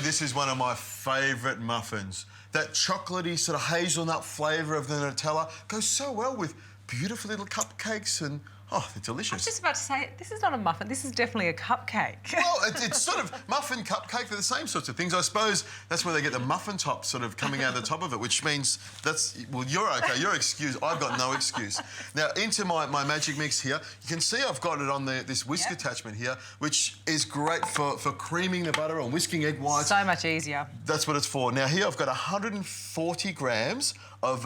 this is one of my favourite muffins. That chocolatey sort of hazelnut flavour of the Nutella goes so well with beautiful little cupcakes and, oh, they're delicious. I was just about to say, this is not a muffin, this is definitely a cupcake. Well, it's sort of muffin, cupcake, they're the same sorts of things. I suppose that's where they get the muffin top sort of coming out the top of it, which means that's, well, you're okay, you're excused. I've got no excuse. Now, into my magic mix here, you can see I've got it on this whisk attachment here, which is great for creaming the butter or whisking egg whites. So much easier. That's what it's for. Now, here I've got 140 grams of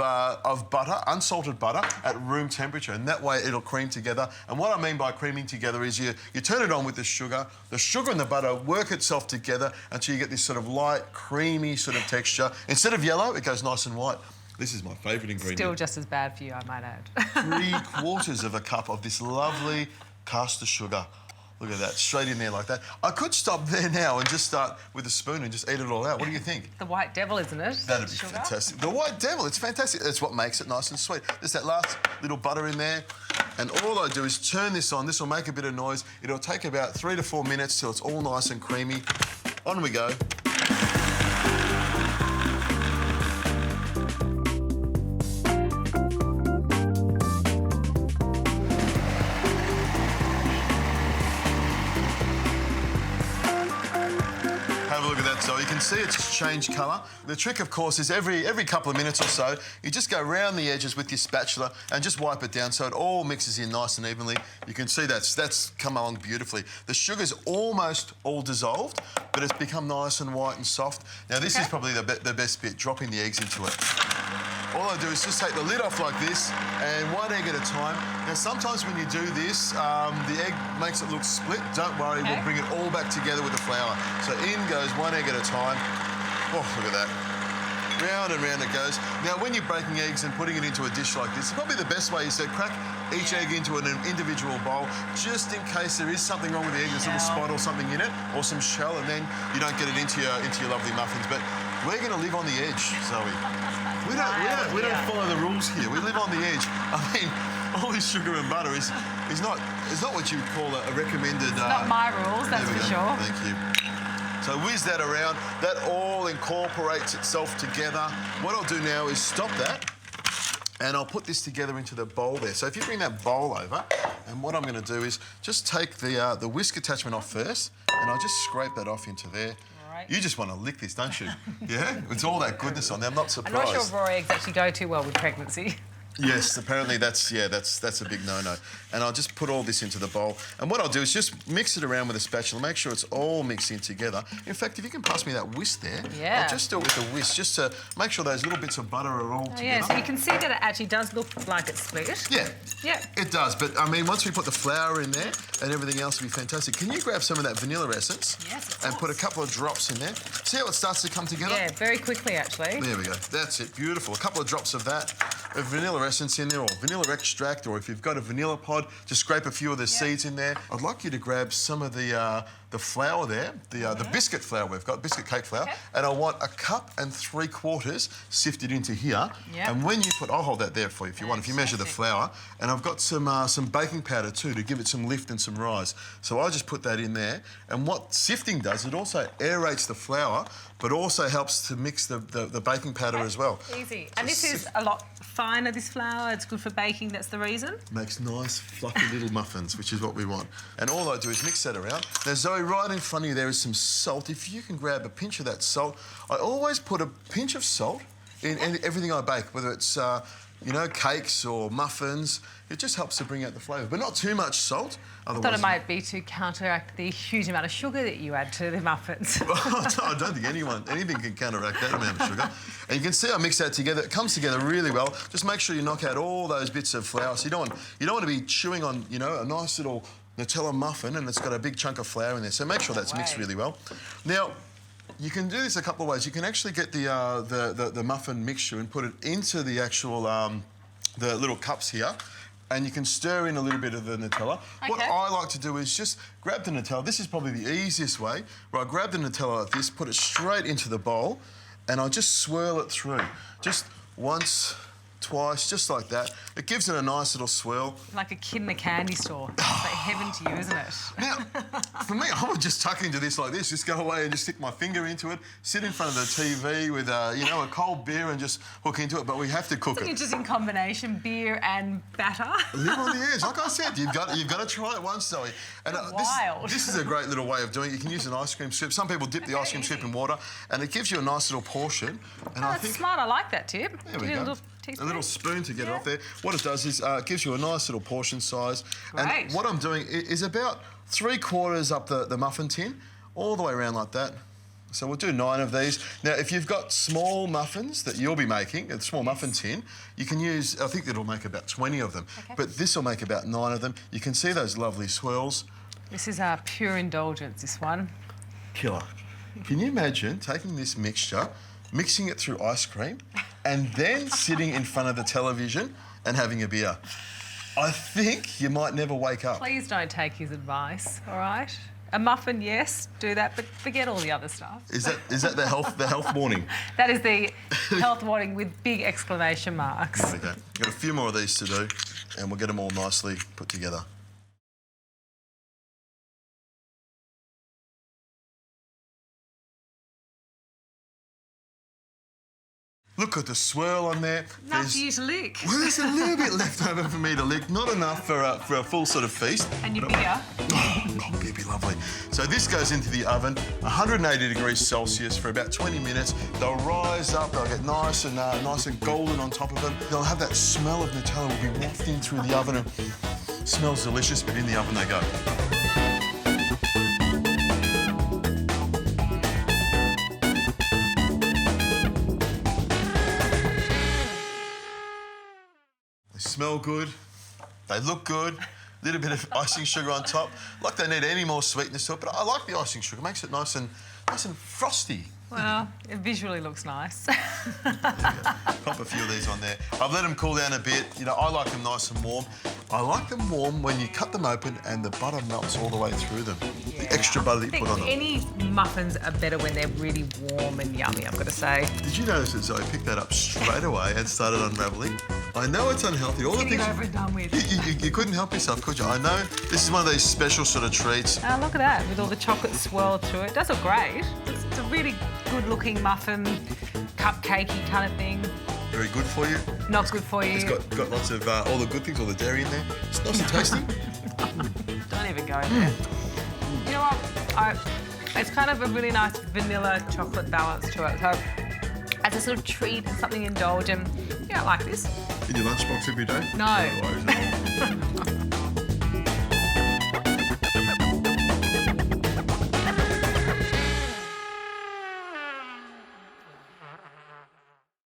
butter, unsalted butter, at room temperature, and that way it'll cream together. And what I mean by creaming together is you turn it on with the sugar and the butter work itself together until you get this sort of light, creamy sort of texture. Instead of yellow, it goes nice and white. This is my favourite ingredient. Still just as bad for you, I might add. 3/4 of a cup of this lovely caster sugar. Look at that, straight in there like that. I could stop there now and just start with a spoon and just eat it all out. What do you think? The white devil, isn't it? That'd be fantastic. The white devil, it's fantastic. That's what makes it nice and sweet. There's that last little butter in there. And all I do is turn this on. This will make a bit of noise. It'll take about 3 to 4 minutes till it's all nice and creamy. On we go. Have a look at that. So you can see it's just changed colour. The trick, of course, is every couple of minutes or so, you just go round the edges with your spatula and just wipe it down so it all mixes in nice and evenly. You can see that's come along beautifully. The sugar's almost all dissolved, but it's become nice and white and soft. Now, this is probably the best bit, dropping the eggs into it. All I do is just take the lid off like this and one egg at a time. Now, sometimes when you do this, the egg makes it look split. Don't worry, we'll bring it all back together with the flour. So in goes one egg at a time. Oh, look at that. Round and round it goes. Now, when you're breaking eggs and putting it into a dish like this, probably the best way is to crack each egg into an individual bowl, just in case there is something wrong with the egg, there's a little spot or something in it, or some shell, and then you don't get it into your lovely muffins. But we're going to live on the edge, Zoe. We don't follow the rules here. We live on the edge. I mean, all this sugar and butter is not what you would call a recommended. It's not my rules, that's for sure. Thank you. So whiz that around. That all incorporates itself together. What I'll do now is stop that, and I'll put this together into the bowl there. So if you bring that bowl over, and what I'm going to do is just take the whisk attachment off first, and I'll just scrape that off into there. You just want to lick this, don't you? Yeah? It's all that goodness on there. I'm not surprised. I'm not sure raw eggs actually go too well with pregnancy. Yes, apparently that's a big no-no. And I'll just put all this into the bowl. And what I'll do is just mix it around with a spatula, make sure it's all mixed in together. In fact, if you can pass me that whisk there, I'll just do it with the whisk, just to make sure those little bits of butter are all together. Yeah, so you can see that it actually does look like it's split. Yeah. Yeah. It does, but I mean, once we put the flour in there and everything else will be fantastic. Can you grab some of that vanilla essence? Yes, of course. And put a couple of drops in there? See how it starts to come together? Yeah, very quickly, actually. There we go. That's it. Beautiful. A couple of drops of that. A vanilla essence in there, or vanilla extract, or if you've got a vanilla pod, just scrape a few of the seeds in there. I'd like you to grab some of the flour there, the biscuit flour we've got, biscuit cake flour, and I want 1 3/4 cups sifted into here. And when you put, I'll hold that there for you if you want, if you measure the flour, and I've got some baking powder too to give it some lift and some rise. So I'll just put that in there, and what sifting does, it also aerates the flour, but also helps to mix the baking powder as well. Easy. And this is a lot finer, this flour. It's good for baking, that's the reason. Makes nice, fluffy little muffins, which is what we want. And all I do is mix that around. Now, Zoe, right in front of you there is some salt. If you can grab a pinch of that salt. I always put a pinch of salt in everything I bake, whether it's, cakes or muffins. It just helps to bring out the flavour, but not too much salt. Otherwise, I thought it might be to counteract the huge amount of sugar that you add to the muffins. I don't think anything can counteract that amount of sugar. And you can see I mix that together. It comes together really well. Just make sure you knock out all those bits of flour. So you don't want to be chewing on, a nice little Nutella muffin and it's got a big chunk of flour in there. So make sure that's mixed really well. Now, you can do this a couple of ways. You can actually get the muffin mixture and put it into the actual the little cups here, and you can stir in a little bit of the Nutella. Okay. What I like to do is just grab the Nutella. This is probably the easiest way. Where I grab the Nutella like this, put it straight into the bowl, and I'll just swirl it through. Just once, twice, just like that. It gives it a nice little swirl. Like a kid in a candy store. It's like heaven to you, isn't it? Now, for me, I would just tuck into this like this, just go away and just stick my finger into it, sit in front of the TV with, a cold beer and just hook into it, but we have to cook It's an it. interesting combination, beer and batter. Live on the edge. Like I said, you've got to try it once, Zoe. And Wild. this is a great little way of doing it. You can use an ice cream scoop. Some people dip the ice cream scoop in water, and it gives you a nice little portion. And That's smart. I like that tip. There we Give it go. A A little spoon to get it off there. What it does is it gives you a nice little portion size. Great. And what I'm doing is about 3/4 up the muffin tin, all the way around like that. So we'll do 9 of these. Now, if you've got small muffins that you'll be making, a small muffin tin, you can use, I think it'll make about 20 of them. Okay. But this will make about 9 of them. You can see those lovely swirls. This is our pure indulgence, this one. Killer. Can you imagine taking this mixture, mixing it through ice cream, and then sitting in front of the television and having a beer? I think you might never wake up. Please don't take his advice, all right? A muffin, yes, do that, but forget all the other stuff. Is that the health warning? That is the health warning with big exclamation marks. There we go. Got a few more of these to do, and we'll get them all nicely put together. Look at the swirl on there. Enough for you to lick. Well, there's a little bit left over for me to lick. Not enough for a full sort of feast. And your beer. Oh, beer be lovely. So this goes into the oven, 180 degrees Celsius for about 20 minutes. They'll rise up, they'll get nice and golden on top of them. They'll have that smell of Nutella will be wafting through the oven and smells delicious, but in the oven they go. They smell good, they look good, a little bit of icing sugar on top. Like they need any more sweetness to it, but I like the icing sugar. It makes it nice and frosty. Well, it visually looks nice. Pop a few of these on there. I've let them cool down a bit. You know, I like them nice and warm. I like them warm when you cut them open and the butter melts all the way through them. The extra butter that you put on them. Any muffins are better when they're really warm and yummy, I've got to say. Did you notice that Zoe picked that up straight away and started unravelling? I know it's unhealthy. All the Getting things over and done with. you couldn't help yourself, could you? I know this is one of these special sort of treats. Oh, look at that, with all the chocolate swirl through it. It does look great. It's a really good-looking muffin, cupcakey kind of thing. Very good for you. Not good for you. It's got lots of all the good things, all the dairy in there. It's nice and tasty. Don't even go there. You know what? It's kind of a really nice vanilla chocolate balance to it. So as a sort of treat and something indulgent, I like this. In your lunchbox every day? No. No worries at all.